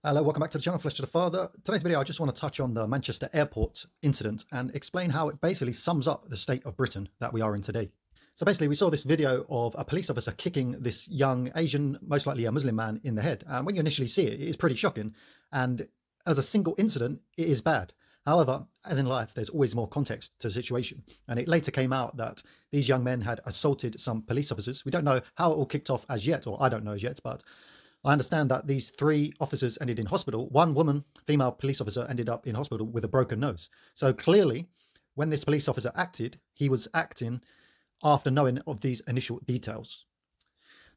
Hello, welcome back to the channel, Flesh to the Father. Today's video, I just want to touch on the Manchester airport incident and explain how it basically sums up the state of Britain that we are in today. So basically, we saw this video of a police officer kicking this young Asian, most likely a Muslim man, in the head. And when you initially see it, it is pretty shocking. And as a single incident, it is bad. However, as in life, there's always more context to the situation. And it later came out that these young men had assaulted some police officers. We don't know how it all kicked off as yet, or I don't know as yet, but I understand that these three officers ended in hospital. One woman, female police officer, ended up in hospital with a broken nose. So clearly, when this police officer acted, he was acting after knowing of these initial details.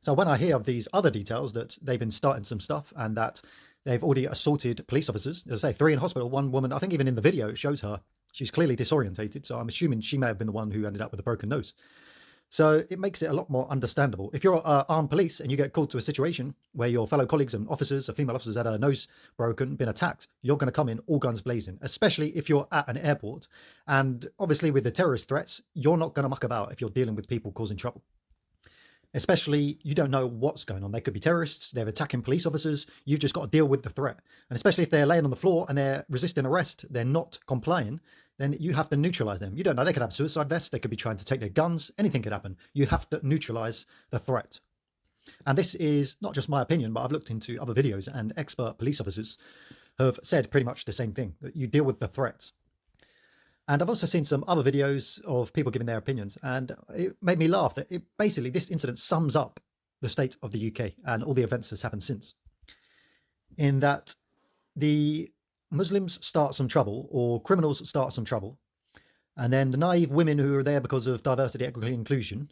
So when I hear of these other details, that they've been starting some stuff and that they've already assaulted police officers, as I say, three in hospital, one woman, I think even in the video it shows her, she's clearly disorientated. So I'm assuming she may have been the one who ended up with a broken nose. So it makes it a lot more understandable. If you're armed police and you get called to a situation where your fellow colleagues and officers, or female officers, had a nose broken, been attacked, you're going to come in all guns blazing, especially if you're at an airport. And obviously with the terrorist threats, you're not going to muck about if you're dealing with people causing trouble. Especially, you don't know what's going on. They could be terrorists, they're attacking police officers, you've just got to deal with the threat. And especially if they're laying on the floor and they're resisting arrest, they're not complying, then you have to neutralize them. You don't know, they could have suicide vests, they could be trying to take their guns, anything could happen. You have to neutralize the threat. And this is not just my opinion, but I've looked into other videos and expert police officers have said pretty much the same thing, that you deal with the threat. And I've also seen some other videos of people giving their opinions, and it made me laugh that basically this incident sums up the state of the UK and all the events that's happened since. In that the Muslims start some trouble, or criminals start some trouble, and then the naive women who are there because of diversity, equity, inclusion,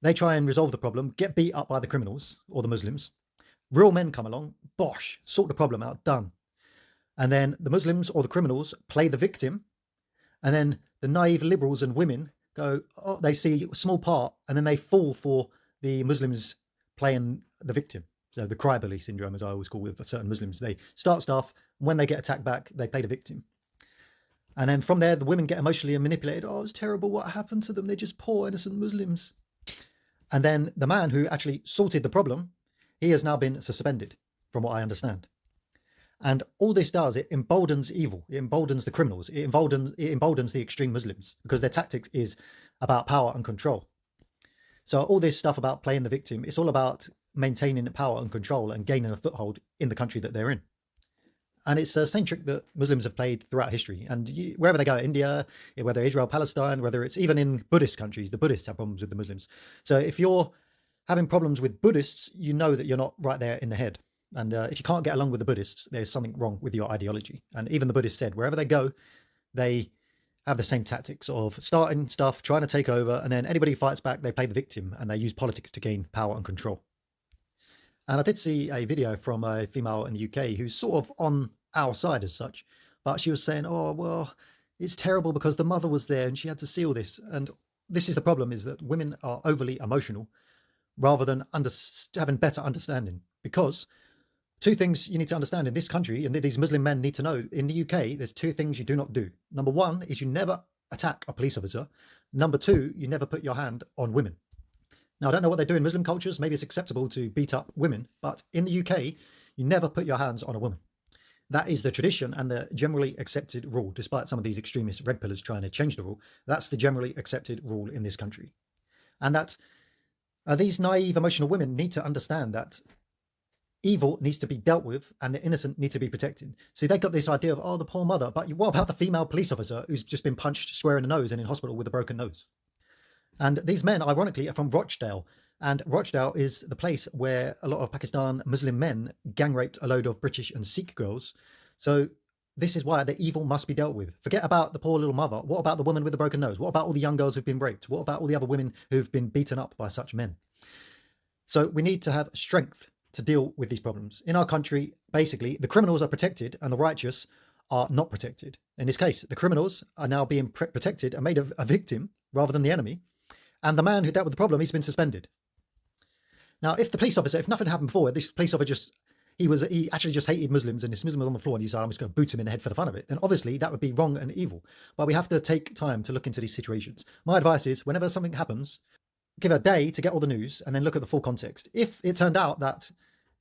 they try and resolve the problem, get beat up by the criminals or the Muslims. Real men come along, bosh, sort the problem out, done. And then the Muslims or the criminals play the victim. And then the naive liberals and women go, oh, they see a small part, and then they fall for the Muslims playing the victim. So the cry bully syndrome, as I always call with certain Muslims, they start stuff. When they get attacked back, they play the victim. And then from there, the women get emotionally manipulated. Oh, it's terrible. What happened to them? They're just poor, innocent Muslims. And then the man who actually sorted the problem, he has now been suspended, from what I understand. And all this does, it emboldens evil. It emboldens the criminals. It emboldens the extreme Muslims, because their tactics is about power and control. So all this stuff about playing the victim, it's all about maintaining power and control and gaining a foothold in the country that they're in. And it's the same trick that Muslims have played throughout history. And wherever they go, India, whether Israel, Palestine, whether it's even in Buddhist countries, the Buddhists have problems with the Muslims. So if you're having problems with Buddhists, you know that you're not right there in the head. And if you can't get along with the Buddhists, there's something wrong with your ideology. And even the Buddhists said, wherever they go, they have the same tactics of starting stuff, trying to take over, and then anybody who fights back, they play the victim, and they use politics to gain power and control. And I did see a video from a female in the UK who's sort of on our side as such, but she was saying, oh, well, it's terrible because the mother was there and she had to see all this. And this is the problem, is that women are overly emotional rather than having better understanding. Because two things you need to understand in this country, and these Muslim men need to know, in the UK, there's two things you do not do. Number one is you never attack a police officer. Number two, you never put your hand on women. Now, I don't know what they do in Muslim cultures. Maybe it's acceptable to beat up women, but in the UK, you never put your hands on a woman. That is the tradition and the generally accepted rule, despite some of these extremist red pillars trying to change the rule. That's the generally accepted rule in this country. And that these naive, emotional women need to understand that evil needs to be dealt with and the innocent need to be protected. See, they got this idea of, oh, the poor mother, but what about the female police officer who's just been punched square in the nose and in hospital with a broken nose? And these men, ironically, are from Rochdale. And Rochdale is the place where a lot of Pakistan Muslim men gang raped a load of British and Sikh girls. So this is why the evil must be dealt with. Forget about the poor little mother. What about the woman with the broken nose? What about all the young girls who've been raped? What about all the other women who've been beaten up by such men? So we need to have strength to deal with these problems. In our country, basically, the criminals are protected and the righteous are not protected. In this case, the criminals are now being protected and made a victim rather than the enemy. And the man who dealt with the problem, he's been suspended. Now, if the police officer, if nothing happened before, this police officer he actually just hated Muslims, and this Muslim was on the floor and he said, I'm just going to boot him in the head for the fun of it, then obviously that would be wrong and evil. But we have to take time to look into these situations. My advice is, whenever something happens, give a day to get all the news and then look at the full context. If it turned out that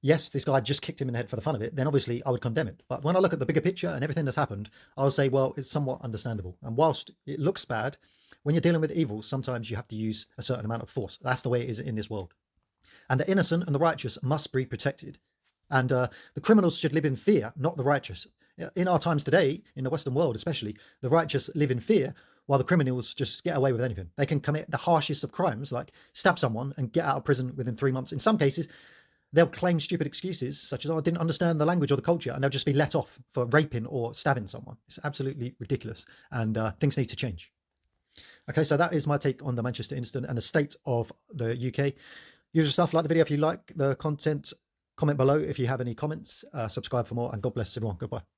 yes, this guy just kicked him in the head for the fun of it, then obviously I would condemn it. But when I look at the bigger picture and everything that's happened, I would say, well, it's somewhat understandable. And whilst it looks bad, when you're dealing with evil, sometimes you have to use a certain amount of force. That's the way it is in this world. And the innocent and the righteous must be protected. And the criminals should live in fear, not the righteous. In our times today, in the Western world especially, the righteous live in fear while the criminals just get away with anything. They can commit the harshest of crimes, like stab someone and get out of prison within 3 months. In some cases, they'll claim stupid excuses such as, oh, I didn't understand the language or the culture, and they'll just be let off for raping or stabbing someone. It's absolutely ridiculous, and things need to change. Okay, so that is my take on the Manchester incident and the state of the UK. Usual stuff. Like the video if you like the content. Comment below if you have any comments. Subscribe for more, and God bless everyone. Goodbye.